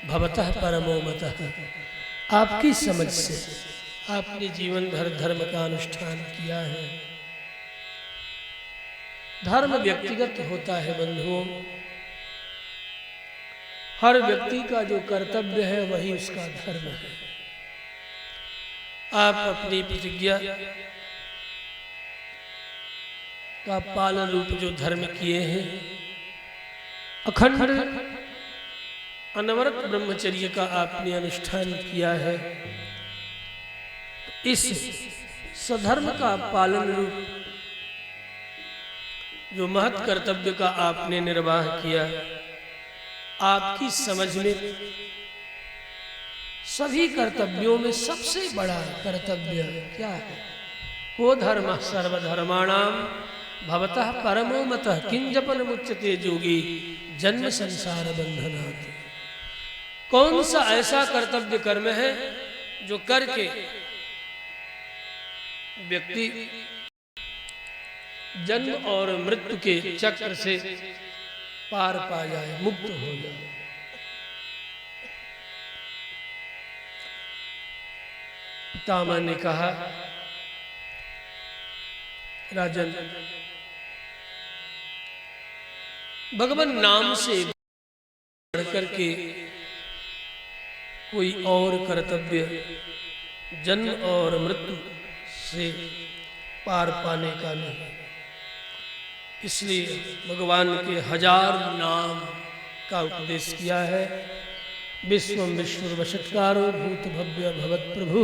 भवतः परमो मतः, आपकी समझ से आपने जीवन भर धर्म का अनुष्ठान किया है। धर्म व्यक्तिगत होता है बंधुओं, हर व्यक्ति का जो कर्तव्य है वही उसका धर्म है। आप अपनी प्रतिज्ञा का पालन रूप जो धर्म किए हैं, अखंड अनवरत ब्रह्मचर्य का आपने अनुष्ठान किया है, इस सधर्म का पालन रूप जो महत् कर्तव्य का आपने निर्वाह किया, आपकी समझ में सभी कर्तव्यों में सबसे बड़ा कर्तव्य क्या है? को धर्म सर्वधर्माणाम भवतः परमो मतः किंजपन मुच्यते जोगी जन्म संसार बंधनात्। कौन सा ऐसा कर्तव्य कर्म है जो करके व्यक्ति जन्म और मृत्यु के चक्र से पार पा जाए, मुक्त हो जाए। पितामह ने कहा, राजन, भगवान नाम से बढ़कर के कोई और कर्तव्य जन्म और मृत्यु से पार पाने का नहीं। इसलिए भगवान के 1000 नाम का उपदेश किया है। विश्वम विष्णुर्वषट्कारो भूत भव्य भवत प्रभु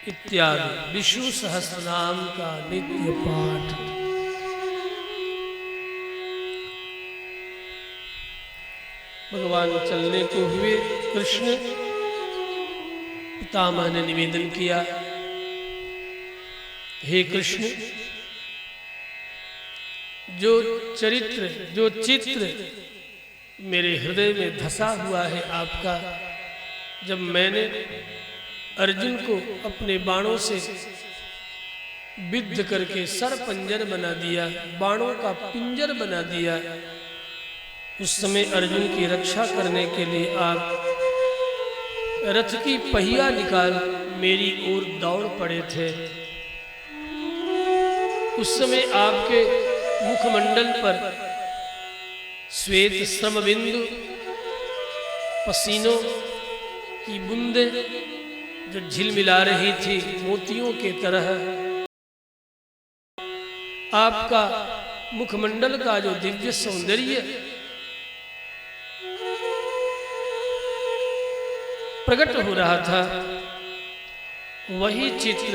इत्यादि विष्णु सहस्र नाम का नित्य पाठ। भगवान चलने को हुए कृष्ण, पितामह ने निवेदन किया, हे कृष्ण, जो चरित्र जो चित्र मेरे हृदय में धसा हुआ है आपका, जब मैंने अर्जुन को अपने बाणों से विद्ध करके सर पंजर बना दिया, बाणों का पिंजर बना दिया, उस समय अर्जुन की रक्षा करने के लिए आप रथ की पहिया निकाल मेरी ओर दौड़ पड़े थे। उस समय आपके मुखमंडल पर श्वेत श्रम बिंदु, पसीनों की बूंदें जो झिलमिला रही थी मोतियों के तरह, आपका मुखमंडल का जो दिव्य सौंदर्य प्रकट हो रहा था, वही चित्र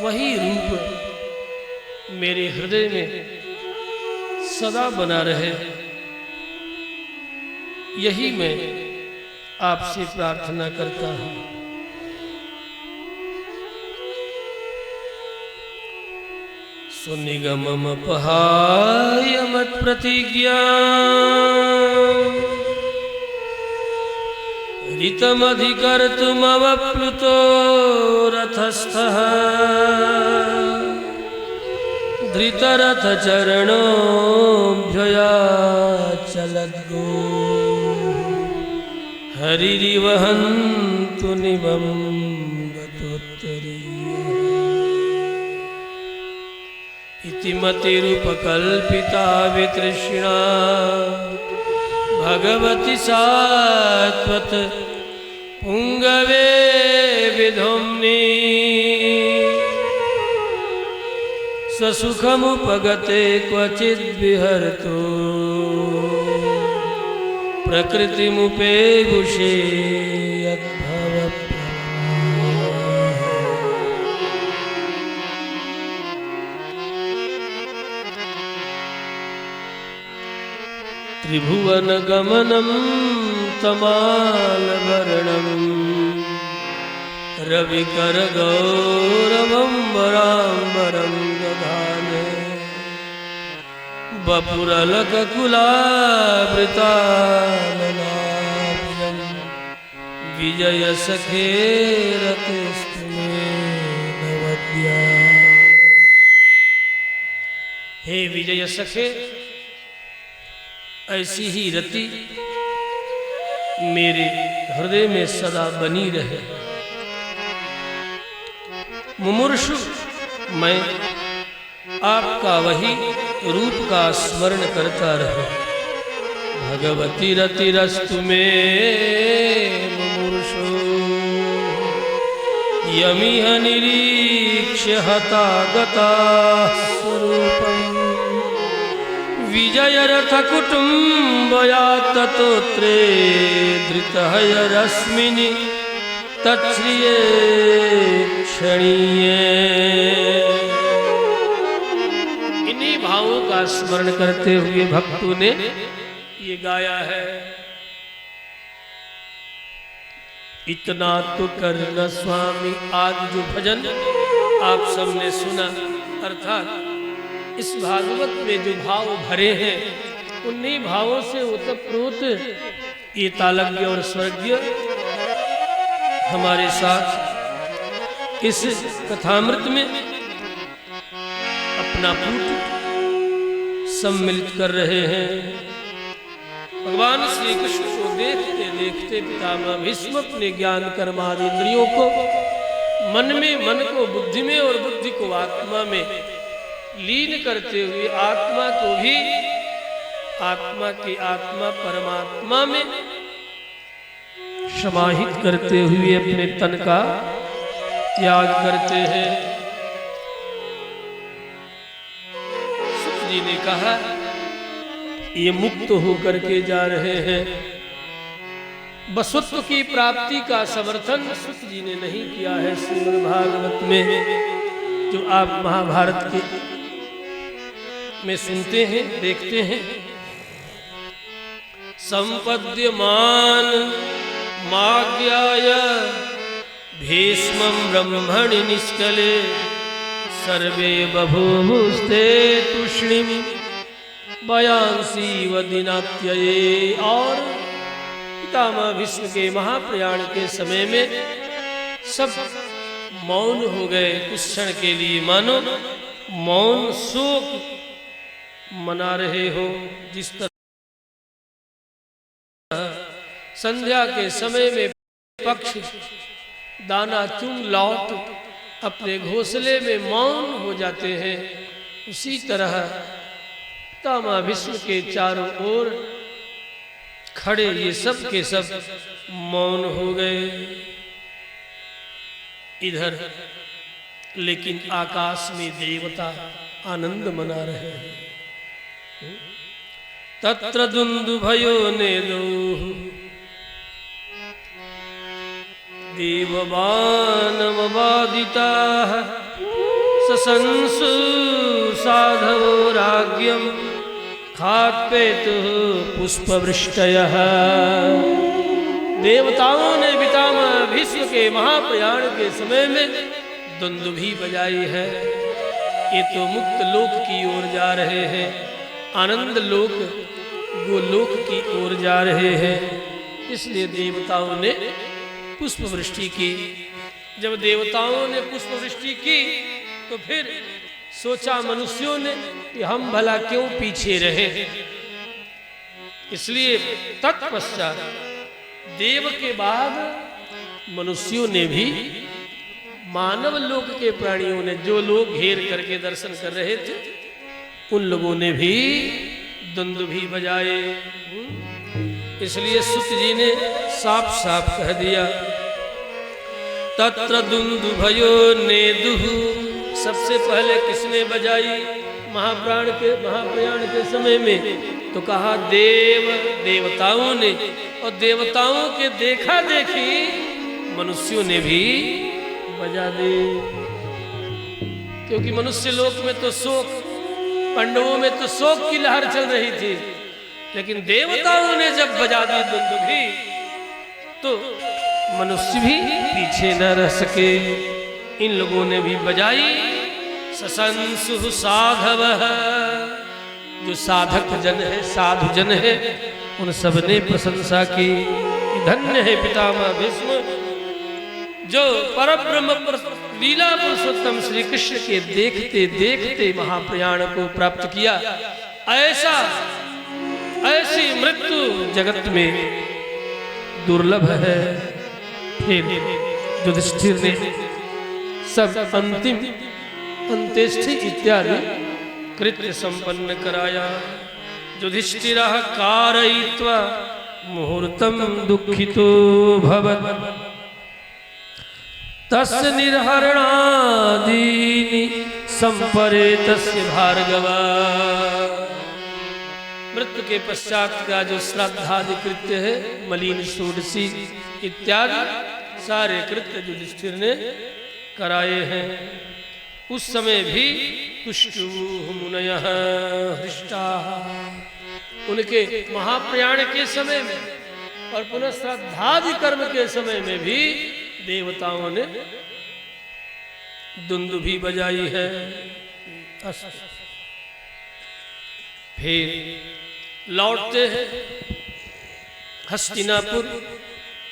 वही रूप मेरे हृदय में सदा बना रहे, यही मैं आपसे प्रार्थना करता हूं। सुनिगमम पहाय मत प्रतिज्ञा ऋतमधिकर्तुमवप्लुतो रथस्थः धृतरथचरणोऽभ्ययाचलद्गो हरिरिवहन्तु निमं गतोत्तरीयः। इति मतिरुपकल्पिता वितृष्णा भगवति सात्वत पुंगवे विधुम्नि ससुखमुपगते क्वचिद् विहर्तु प्रकृतिमुपेगुषे त्रिभुवन गमनम तमालवर्णम रविकर गौरवं वराम्बरं दधाने वपुरलककुलावृताननाभ्यं विजय सखे रतिस्तुमेनवद्या। हे विजय सखे, ऐसी ही रति मेरे हृदय में सदा बनी रहे। मुमुर्षु मैं आपका वही रूप का स्मरण करता रहूं। भगवती रतिरस्तु मे मुमुर्षु यमिह निरीक्ष्य हता गता स्वरूपम् विजयरथ कुटुम्बया ततोत्रे धृतहयरश्मिनि तच्छ्रिये क्षणीये। इन्हीं भावों का स्मरण करते हुए भक्तों ने ये गाया है। इतना तो करना स्वामी। आज जो भजन आप सबने सुना, अर्थात इस भागवत में जो भाव भरे हैं, उन्हीं भावों से ओतप्रोत ये तालज्ञ और स्वर्गीय हमारे साथ इस कथामृत में अपना पुट सम्मिलित कर रहे हैं। भगवान श्री कृष्ण को देखते देखते पितामह भीष्म अपने ज्ञान कर्मादि इंद्रियों को मन में, मन को बुद्धि में और बुद्धि को आत्मा में लीन करते हुए आत्मा को भी आत्मा की आत्मा परमात्मा में समाहित करते हुए अपने तन का त्याग करते हैं। सुत जी ने कहा ये मुक्त होकर के जा रहे हैं। वसुत्व की प्राप्ति का समर्थन सुत जी ने नहीं किया है। श्रीमद् भागवत में जो आप महाभारत के में सुनते हैं, देखते हैं, संपद्यमान माज्ञाय भीष्मं ब्रह्मणि निष्कले सर्वे बभूवुस्ते तूष्णीं वयांसी वदिनात्यये। और पितामह भीष्म के महाप्रयाण के समय में सब मौन हो गए कुछ क्षण के लिए, मानो मौन शोक मना रहे हो। जिस तरह संध्या के समय में पक्षी दाना चुन लौट अपने घोंसले में मौन हो जाते हैं, उसी तरह पितामह भीष्म के चारों ओर खड़े ये सब के सब मौन हो गए। इधर लेकिन आकाश में देवता आनंद मना रहे हैं। तत्र दुन्दुभयो नेदुः देववानमबादिताः सशंसु साधवो राज्ञं खात्पेतुः पुष्पवृष्टयः। देवताओं ने पितामह भीष्म के महाप्रयाण के समय में दुन्दुभी बजाई है। ये तो मुक्त लोक की ओर जा रहे हैं, आनंद लोक गोलोक की ओर जा रहे हैं, इसलिए देवताओं ने पुष्प वृष्टि की। जब देवताओं ने पुष्प वृष्टि की तो फिर सोचा मनुष्यों ने कि हम भला क्यों पीछे रहे। इसलिए तत्पश्चात देव के बाद मनुष्यों ने भी, मानव लोक के प्राणियों ने, जो लोग घेर करके दर्शन कर रहे थे, उन लोगों ने भी दुन्दुभी बजाए। इसलिए सुत जी ने साफ साफ कह दिया तत्र दुन्दुभयो नेदुः। सबसे पहले किसने बजाई महाप्रयाण के समय में? तो कहा देवताओं ने, और देवताओं के देखा देखी मनुष्यों ने भी बजा दे। क्योंकि मनुष्य लोक में तो शोक, पांडवों में तो शोक की लहर चल रही थी, लेकिन देवताओं ने जब बजा दी दुन्दुभी तो मनुष्य भी पीछे न रह सके। इन लोगों ने भी बजाई। सशंसु साधवः, जो साधक जन है, साधु जन है, उन सब ने प्रशंसा की। धन्य है पितामह भीष्म, जो परब्रह्म लीला पुरुषोत्तम श्री कृष्ण के देखते देखते महाप्रयाण को प्राप्त किया। ऐसा ऐसी मृत्यु जगत में दुर्लभ है। फिर युधिष्ठिर ने सब अंतिम अंत्येष्टि इत्यादि कृत्य संपन्न कराया। युधिष्ठिरः कारयित्वा मुहूर्तं दुःखितो भवत् तस्य निर्हरणादीनि संपरे तस्य भार्गव। मृत्यु के पश्चात का जो श्राद्धादि कृत्य है, मलिन षोडशी इत्यादि सारे कृत्य युधिष्ठिर ने कराए हैं। उस समय भी तुष्टुः मुनयः हृष्टाः, उनके महाप्रयाण के समय में और पुनः श्राद्धादि कर्म के समय में भी देवताओं ने दुंदुभी बजाई है। फिर लौटते हैं हस्तिनापुर।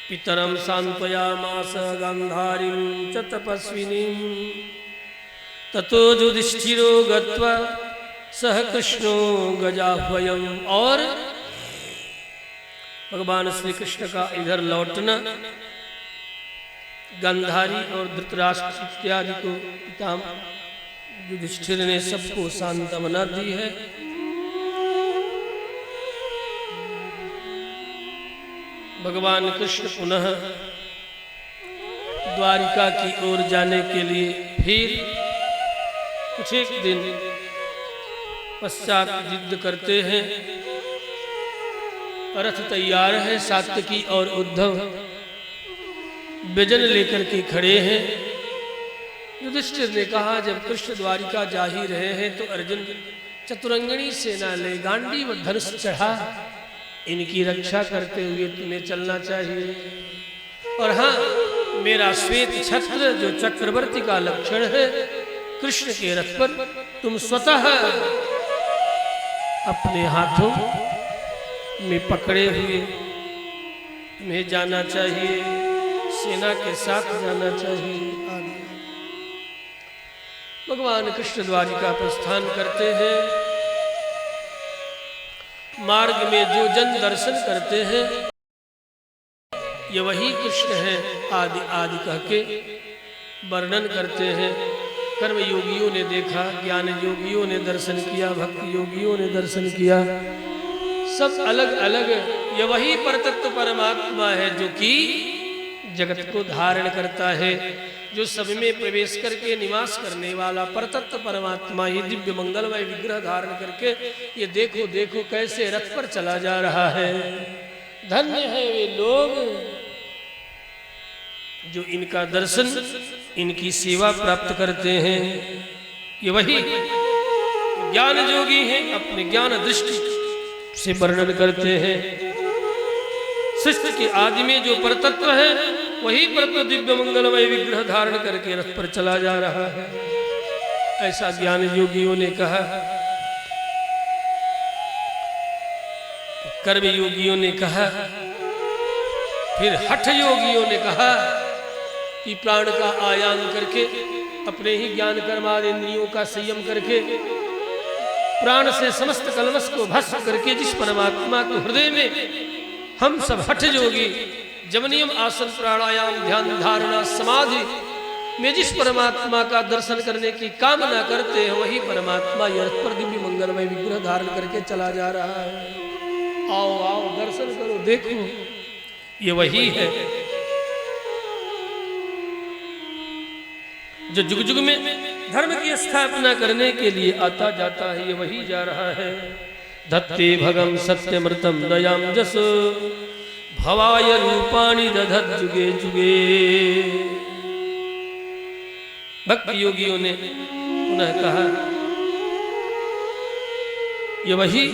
पितरम सांत्वयामास गांधारीं च तपस्विनीं ततो युधिष्ठिरो गत्वा सह कृष्णो गजाह्वयम्। और भगवान श्री कृष्ण का इधर लौटना, गांधारी और धृतराष्ट्र इत्यादि को पितामह युधिष्ठिर ने सबको सांत्वना दी है। भगवान कृष्ण पुनः द्वारिका की ओर जाने के लिए फिर कुछ एक दिन पश्चात जिद करते हैं। रथ तैयार है, सात्यकी और उद्धव व्यजन लेकर के खड़े हैं। युधिष्ठिर ने कहा, जब कृष्ण द्वारिका जा ही रहे हैं तो अर्जुन चतुरंगिणी सेना ले गांडीव धनुष चढ़ा, इनकी रक्षा करते हुए तुम्हें चलना चाहिए। और हाँ, मेरा श्वेत छत्र जो चक्रवर्ती का लक्षण है, कृष्ण के रथ पर तुम स्वतः अपने हाथों में पकड़े हुए तुम्हें जाना चाहिए, सेना के साथ जाना चाहिए। भगवान कृष्ण द्वारिका प्रस्थान करते हैं। मार्ग में जो जन दर्शन करते हैं ये वही कृष्ण है आदि आदि कह के वर्णन करते हैं। कर्म योगियों ने देखा, ज्ञान योगियों ने दर्शन किया, भक्ति योगियों ने दर्शन किया। सब अलग अलग ये वही परतत्व परमात्मा है जो कि जगत को धारण करता है, जो सब में प्रवेश करके निवास करने वाला परतत्व परमात्मा ही दिव्य मंगलमय विग्रह धारण करके ये देखो देखो कैसे रथ पर चला जा रहा है। धन्य है वे लोग जो इनका दर्शन, इनकी सेवा प्राप्त करते हैं। ये वही ज्ञान योगी हैं, अपने ज्ञान दृष्टि से वर्णन करते हैं। सृष्टि के आदि में जो परतत्व है वही परत्व दिव्य मंगलमय विग्रह धारण करके रथ पर चला जा रहा है, ऐसा ज्ञान योगियों ने कहा। कर्म योगियों ने कहा, फिर हठ योगियों ने कहा कि प्राण का आयाम करके अपने ही ज्ञान कर्मादि इंद्रियों का संयम करके प्राण से समस्त कलमश को भस्म करके जिस परमात्मा को हृदय में हम सब हठ योगी जमनियम आसन प्राणायाम ध्यान धारणा समाधि में जिस परमात्मा का दर्शन करने की कामना करते हैं वही परमात्मा रथ पर दिव्य मंगलमय विग्रह धारण करके चला जा रहा है। आओ आओ दर्शन करो, देखो ये वही है जो जुग जुग में धर्म की स्थापना करने के लिए आता जाता है, ये वही जा रहा है। धत्ते भगम सत्यमृतम दयाम जस भवाय रूपाणि दधत जुगे जुगे। भक्ति योगियों ने पुनः कहा, ये वही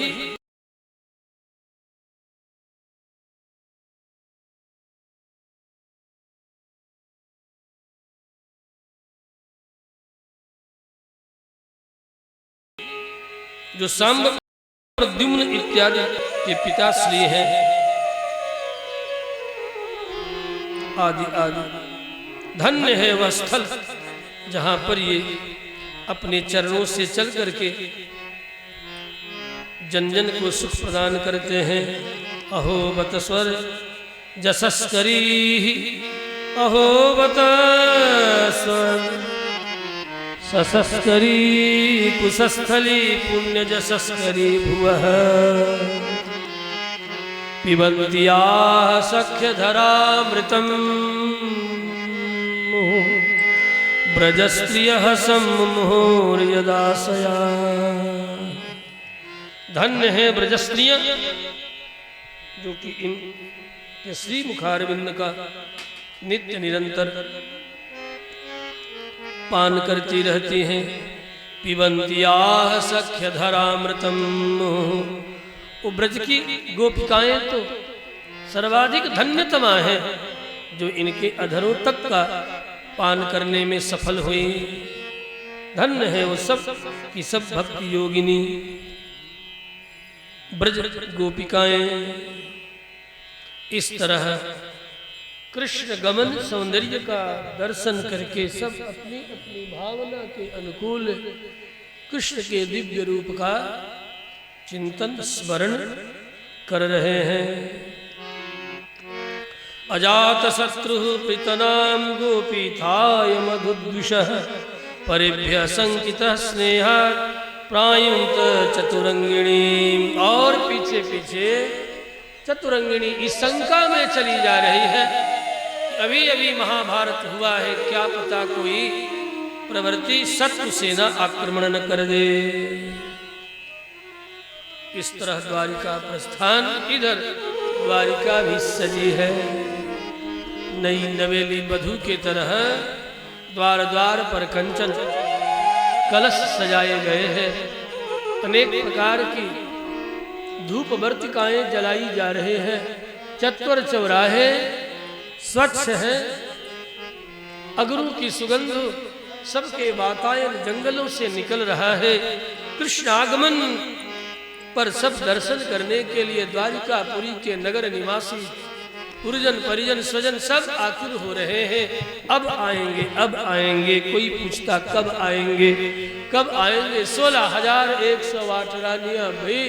जो सांब प्रद्युम्न इत्यादि के पिताश्री हैं, आदि आदि। धन्य है वह स्थल जहां पर ये अपने चरणों से चल करके जन जन को सुख प्रदान करते हैं। अहो बत स्वर जसस्करी, अहो बत स्वर ससस्करी, कुशस्थली पुण्य जसस्करी भुवः, पिबन्ति याः सख्यधरामृतम्, ब्रजस्त्रियः सम्मुहुर्यदाशया। धन्य है ब्रजस्त्रियां जो कि इन श्री मुखारविंद का नित्य निरंतर पान करती रहती हैं। पिबन्ति याः सख्यधरामृतम्, वो ब्रज की गोपिकाएं तो सर्वाधिक धन्यतमा है जो इनके अधरों तक का पान करने में सफल हुई। धन्य है वो सब की सब भक्ति योगिनी ब्रज गोपिकाएं। इस तरह कृष्ण गमन सौंदर्य का दर्शन करके सब अपनी अपनी भावना के अनुकूल कृष्ण के दिव्य रूप का चिंतन स्मरण कर रहे हैं। अजात शत्रु प्रीतनाम गोपीथाय मधुद्विषः, परिभ्य संकितः स्नेहात् प्रायुंत चतुरंगिणी। और पीछे पीछे चतुरंगिणी इस शंका में चली जा रही है कि अभी अभी महाभारत हुआ है, क्या पता कोई प्रवृत्ति शत्रु सेना आक्रमण न कर दे। इस तरह द्वारिका प्रस्थान, इधर द्वारिका भी सजी है। नई नवेली वधू के तरह द्वार द्वार पर कंचन कलश सजाए गए हैं। अनेक प्रकार की धूप वर्तिकाएं जलाई जा रहे हैं। चत्वर चौराहे स्वच्छ हैं। अगरू की सुगंध सबके वातायन जंगलों से निकल रहा है। कृष्ण आगमन पर सब दर्शन करने के लिए द्वारिकापुरी के नगर निवासी पुरजन परिजन स्वजन सब आतुर हो रहे हैं। अब आएंगे, अब आएंगे। कोई पूछता कब आएंगे, कब आएंगे। 16,108 रानियां भी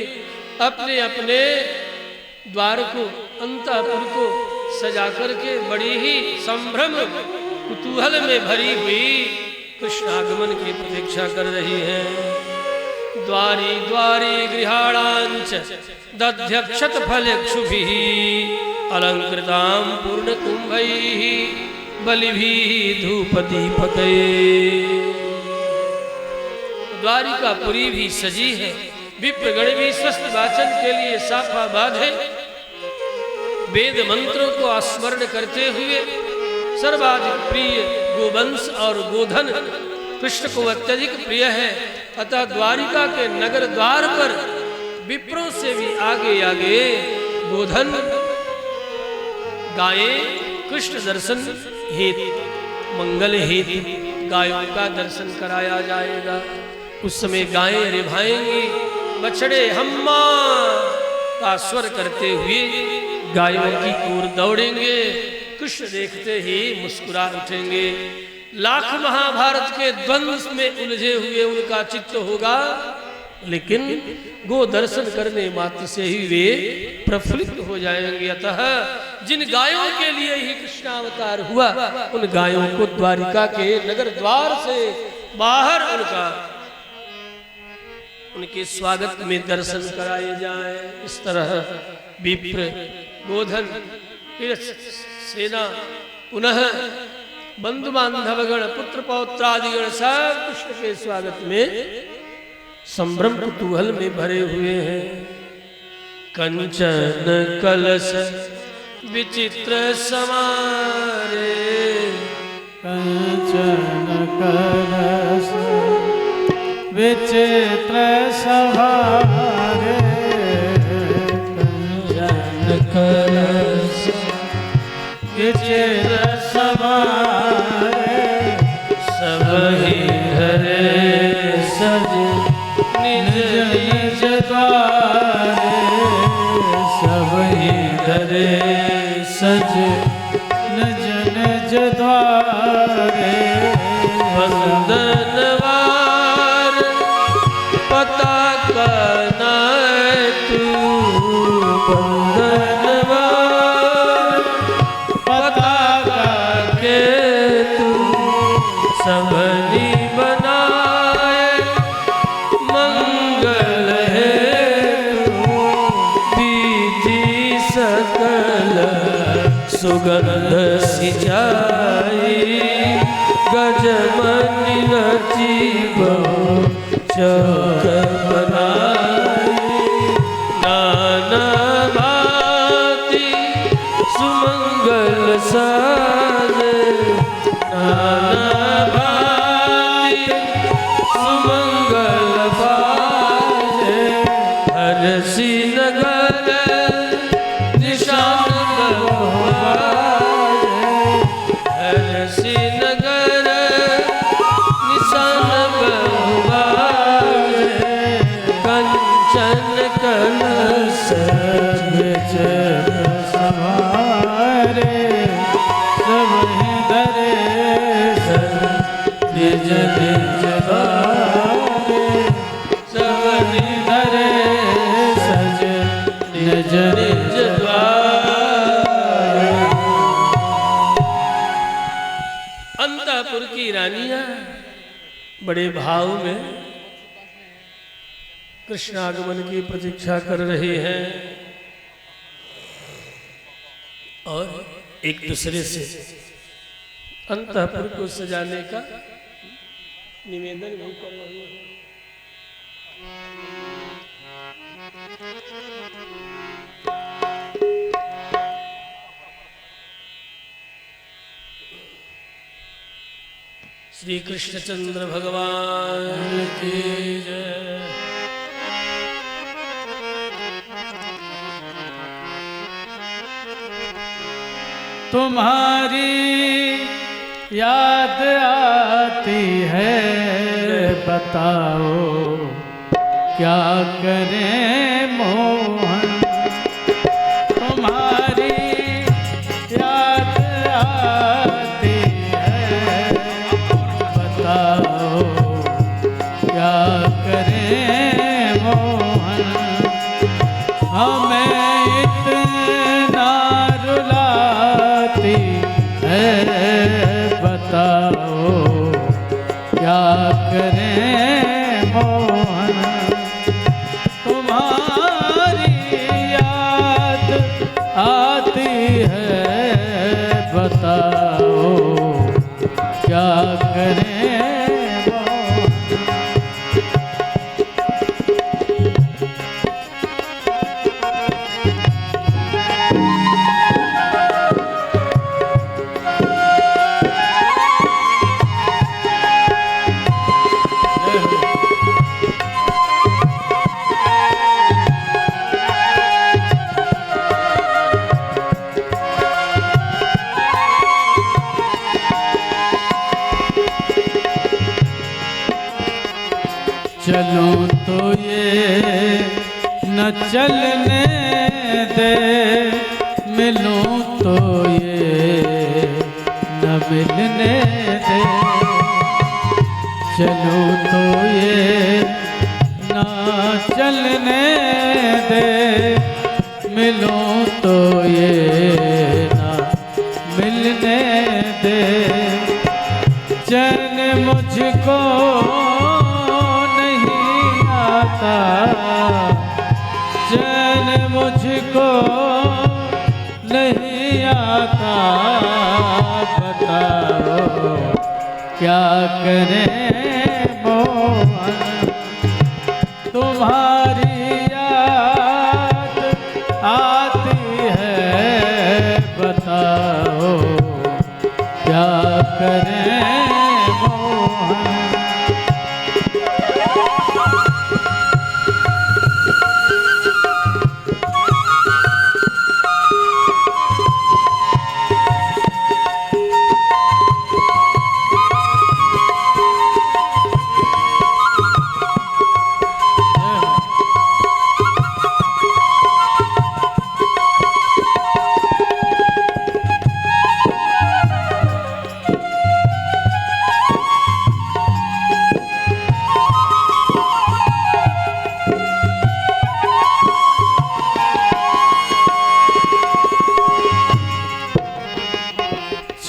अपने अपने द्वार को, अंतःपुर को सजा करके बड़ी ही संभ्रम कुतूहल में भरी हुई कृष्ण आगमन की प्रतीक्षा कर रही है। द्वारी द्वारी गृहाणांच दध्यक्षत फलक्षुभिः, अलंकृतां पूर्ण कुंभैः बलिभिः धूप दीपकैः। द्वारिकापुरी भी सजी है। विप्रगण भी स्वस्थ वाचन के लिए साफा बांधे वेद मंत्रों को स्मरण करते हुए सर्वाधिक प्रिय गोवंश और गोधन कृष्ण को अत्यधिक प्रिय है। अतः द्वारिका के नगर द्वार पर विप्रों से भी आगे आगे गोधन गायें कृष्ण दर्शन हेतु, मंगल हेतु गायों का दर्शन कराया जाएगा। उस समय गायें रिभाएंगी, बछड़े हम्मा का स्वर करते हुए गायों की ओर दौड़ेंगे। कृष्ण देखते ही मुस्कुरा उठेंगे। लाख महाभारत के द्वंद्व में उलझे हुए उनका चित्त होगा, लेकिन गो दर्शन करने मात्र से ही वे प्रफुल्लित हो जाएंगे। अतः जिन गायों के लिए ही कृष्णावतार हुआ, उन गायों को द्वारिका के नगर द्वार से बाहर उनके स्वागत में दर्शन कराए जाए। इस तरह विप्र, गोधन, सेना, पुनः बंधु बांधवगण, पुत्र पौत्रादिगण सब कृष्ण के स्वागत में संभ्रम कुतूहल में भरे हुए हैं। कंचन कलश विचित्र समारे, कंचन कलश विचित्र समारे, कंचन कलश विचित्र समारे, सब ही हरे सज निज निज द्वारे, सब ही हरे सज निज निज द्वारे। वंदनवार पताका नाय सकल सुगंध सिंचाई गजमनि रची बहु चौक बनाई नाना भांति सुमंगल साजे नाना भांति सुमंगल बाजे हरसी नगर निशान बाजे हरसी नगर निशान बाजे कंचन कलश निज सवारे सब धरे निज निज द्वारे सब धरे सज निज निज द्वारे। अंतःपुर की रानियां बड़े भाव में कृष्णागमन की प्रतीक्षा कर रही हैं और एक दूसरे से अंतःपुर को सजाने का निवेदन भी कर रही है। श्री कृष्णचंद्र भगवान की जय। तुम्हारी याद आती है बताओ क्या करें मोहन। तुम्हारी याद आती है बताओ क्या करें मोहन। हमें इतना रुलाती है बताओ क्या करें मोहन। तुम्हारी याद आती है बताओ क्या करें मोहन। चलूं तो ये न चलने दे मिलूं तो ये न मिलने दे। चलूं तो ये न चलने दे मिलूं तो ये न मिलने दे। चैन मुझको चैन मुझको नहीं आता बताओ क्या करें मोहन। तुम्हारी याद आती है बताओ क्या करें मोहन।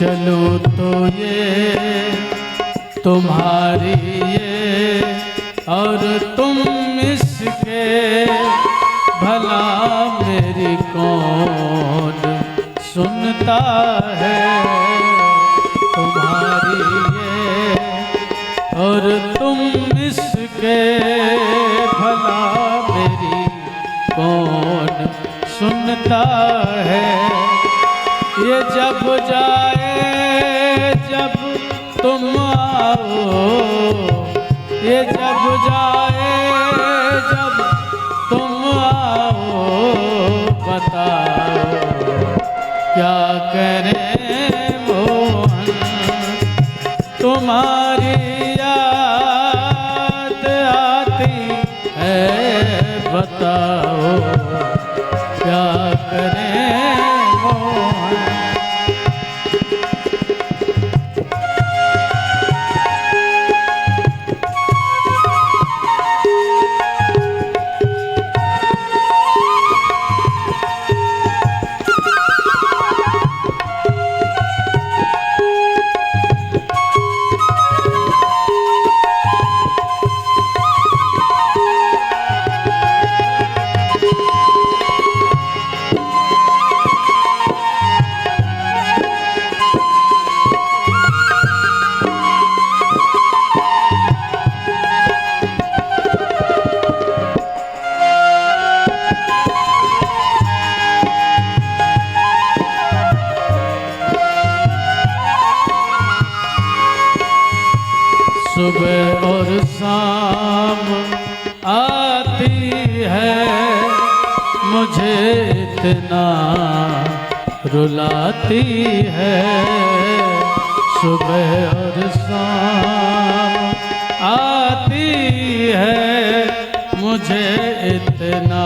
चलो तो ये तुम्हारी ये और तुम इसके भला मेरी कौन सुनता है तुम्हारी ये, और तुम इसके भला मेरी कौन सुनता है। ये जब जाए जब तुम आओ, ये जब जाए जब तुम आओ, बताओ क्या करें मोहन, तुम्हारी याद आती है, बताओ क्या करें मोहन। सुबह और शाम आती है, मुझे इतना रुलाती है। सुबह और शाम आती है, मुझे इतना